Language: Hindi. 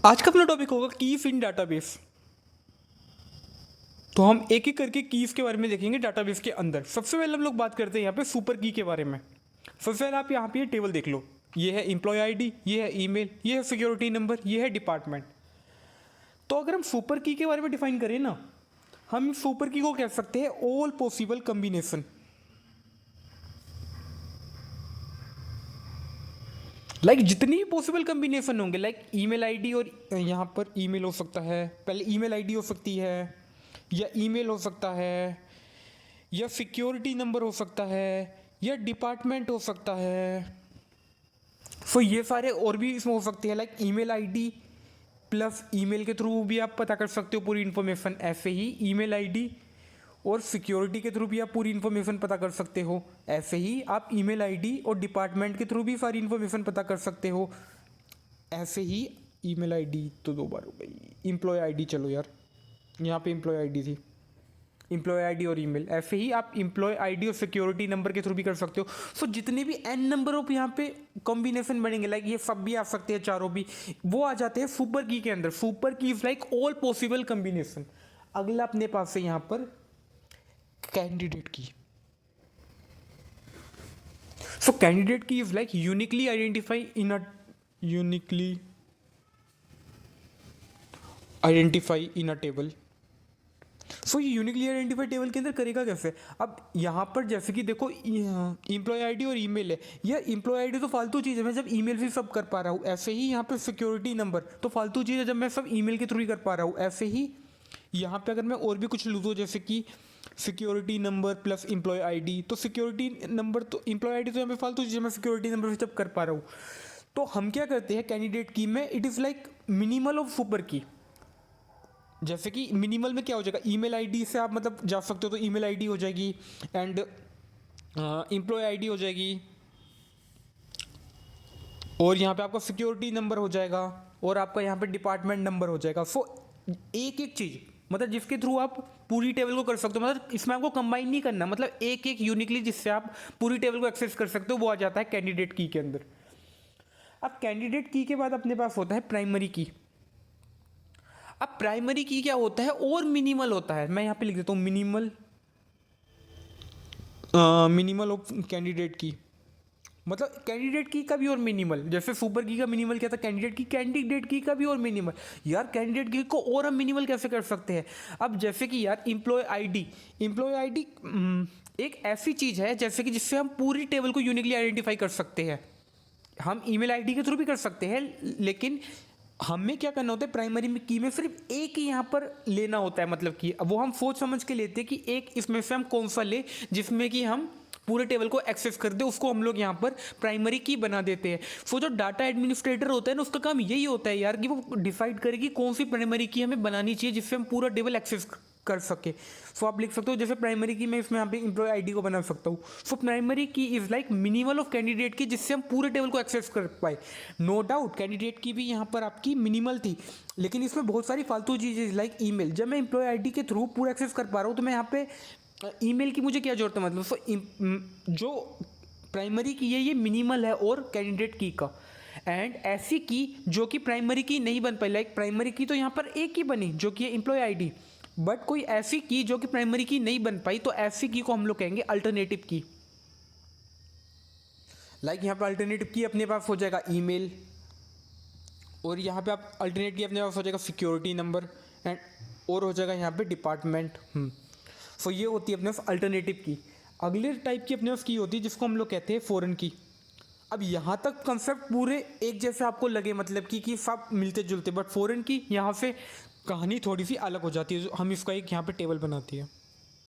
आज का अपना टॉपिक होगा कीज इन डाटाबेस। तो हम एक एक करके कीज के बारे में देखेंगे डाटाबेस के अंदर। सबसे पहले हम लोग बात करते हैं यहाँ पे सुपर की के बारे में। सबसे पहले आप यहाँ पे ये टेबल देख लो, ये है एम्प्लॉय आईडी, ये है ईमेल, ये है सिक्योरिटी नंबर, ये है डिपार्टमेंट। तो अगर हम सुपर की के बारे में डिफाइन करें ना, हम सुपर की को कह सकते हैं ऑल पॉसिबल कम्बिनेशन। जितनी भी पॉसिबल कम्बिनेशन होंगे, ईमेल आईडी और यहाँ पर ईमेल हो सकता है, पहले ईमेल आईडी हो सकती है, या ईमेल हो सकता है, या सिक्योरिटी नंबर हो सकता है, या डिपार्टमेंट हो सकता है। सो ये सारे और भी इसमें हो सकते हैं, ईमेल आईडी प्लस ईमेल के थ्रू भी आप पता कर सकते हो पूरी इन्फॉर्मेशन। ऐसे ही ईमेल आईडी और सिक्योरिटी के थ्रू भी आप पूरी इन्फॉर्मेशन पता कर सकते हो। ऐसे ही आप ईमेल आईडी और डिपार्टमेंट के थ्रू भी सारी इन्फॉर्मेशन पता कर सकते हो। ऐसे ही ईमेल आईडी तो 2 बार हो गई, एम्प्लॉय आईडी, चलो यार यहाँ पे एम्प्लॉय आईडी थी, एम्प्लॉय आईडी और ईमेल। ऐसे ही आप एम्प्लॉय आईडी और सिक्योरिटी नंबर के थ्रू भी कर सकते हो। सो जितने भी एन नंबर ऑफ यहाँ पे कॉम्बिनेशन बनेंगे, ये सब भी आ सकते हैं, चारों भी वो आ जाते हैं सुपर की के अंदर। सुपर की इज ऑल पॉसिबल कॉम्बिनेशन। अगला अपने पास है यहाँ पर candidate key. So candidate key is uniquely identify in a table. So ये यूनिकली आइडेंटिफाई टेबल के अंदर करेगा कैसे? अब यहाँ पर जैसे कि देखो एम्प्लॉय आईडी और ईमेल है, यह एम्प्लॉय आईडी तो फालतू चीज़ है, मैं जब ईमेल से सब कर पा रहा हूँ। ऐसे ही यहाँ पे सिक्योरिटी नंबर तो फालतू चीज़ है, जब मैं सब ईमेल के थ्रू ही कर पा रहा हूँ। ऐसे ही यहाँ पे अगर मैं और भी कुछ लूँ तो जैसे कि security number plus employ ID, तो सिक्योरिटी नंबर तो एम्प्लॉय आईडी तो यहाँ पे फालतू चीज़ है, मैं सिक्योरिटी नंबर से जब कर पा रहा हूँ। तो हम क्या करते हैं कैंडिडेट की में, it is minimal of super की। जैसे कि मिनिमल में क्या हो जाएगा, ईमेल आईडी से आप मतलब जा सकते हो, तो ईमेल आईडी हो जाएगी एंड एम्प्लॉय आईडी हो जाएगी, और यहाँ पे आपका सिक्योरिटी नंबर हो जाएगा, और आपका यहाँ पे डिपार्टमेंट नंबर हो जाएगा। सो एक एक चीज़ मतलब जिसके थ्रू आप पूरी टेबल को कर सकते हो, मतलब इसमें आपको कंबाइन नहीं करना, मतलब एक एक यूनिकली जिससे आप पूरी टेबल को एक्सेस कर सकते हो, वो आ जाता है कैंडिडेट की के अंदर। अब कैंडिडेट की के बाद अपने पास होता है प्राइमरी की। अब प्राइमरी की क्या होता है, और मिनिमल होता है। मैं यहाँ पे लिख देता हूँ मिनिमल ऑफ कैंडिडेट की। मतलब कैंडिडेट की का भी और मिनिमल, जैसे सुपर की का मिनिमल क्या था, कैंडिडेट की का भी और मिनिमल। यार कैंडिडेट की को और हम मिनिमल कैसे कर सकते हैं? अब जैसे कि यार एम्प्लॉय आईडी एक ऐसी चीज़ है जैसे कि जिससे हम पूरी टेबल को यूनिकली आइडेंटिफाई कर सकते हैं। हम ईमेल आईडी के थ्रू भी कर सकते हैं, लेकिन हमें क्या करना होता है, प्राइमरी में की में सिर्फ एक ही यहाँ पर लेना होता है। मतलब कि वो हम सोच समझ के लेते हैं कि एक इसमें से हम कौन सा ले जिसमें कि हम पूरे टेबल को एक्सेस कर दे, उसको हम लोग यहाँ पर प्राइमरी की बना देते हैं। सो जो डाटा एडमिनिस्ट्रेटर होता है ना, उसका काम यही होता है यार कि वो डिसाइड करे कि कौन सी प्राइमरी की हमें बनानी चाहिए जिससे हम पूरा टेबल एक्सेस कर सके। सो आप लिख सकते हो जैसे प्राइमरी की मैं इसमें यहाँ पे एम्प्लॉय आईडी को बना सकता हूँ। सो प्राइमरी की इज मिनिमल ऑफ कैंडिडेट की, जिससे हम पूरे टेबल को एक्सेस कर पाए। नो डाउट कैंडिडेट की भी यहाँ पर आपकी मिनिमल थी, लेकिन इसमें बहुत सारी फालतू चीज़ें ईमेल। जब मैं एम्प्लॉय आईडी के थ्रू पूरा एक्सेस कर पा रहा हूँ, तो मैं यहाँ पे ईमेल की मुझे क्या जरूरत है, मतलब जो प्राइमरी की है ये मिनिमल है और कैंडिडेट की का। एंड ऐसी की जो कि प्राइमरी की नहीं बन पाई, प्राइमरी की तो यहाँ पर एक ही बनी जो कि है एम्प्लॉय आईडी, बट कोई ऐसी की जो कि प्राइमरी की नहीं बन पाई, तो ऐसी की को हम लोग कहेंगे अल्टरनेटिव की। यहाँ पर अल्टरनेटिव की अपने पास हो जाएगा ईमेल, और यहाँ पे आप अल्टरनेट की अपने पास हो जाएगा सिक्योरिटी नंबर, एंड और हो जाएगा यहाँ पे डिपार्टमेंट। सो ये होती है अपने पास अल्टरनेटिव की। अगले टाइप की अपने पास की होती है जिसको हम लोग कहते हैं फॉरेन की। अब यहाँ तक कंसेप्ट पूरे एक जैसे आपको लगे, मतलब कि सब मिलते जुलते, बट फॉरेन की यहाँ से कहानी थोड़ी सी अलग हो जाती है। हम इसका एक यहाँ पे टेबल बनाती है।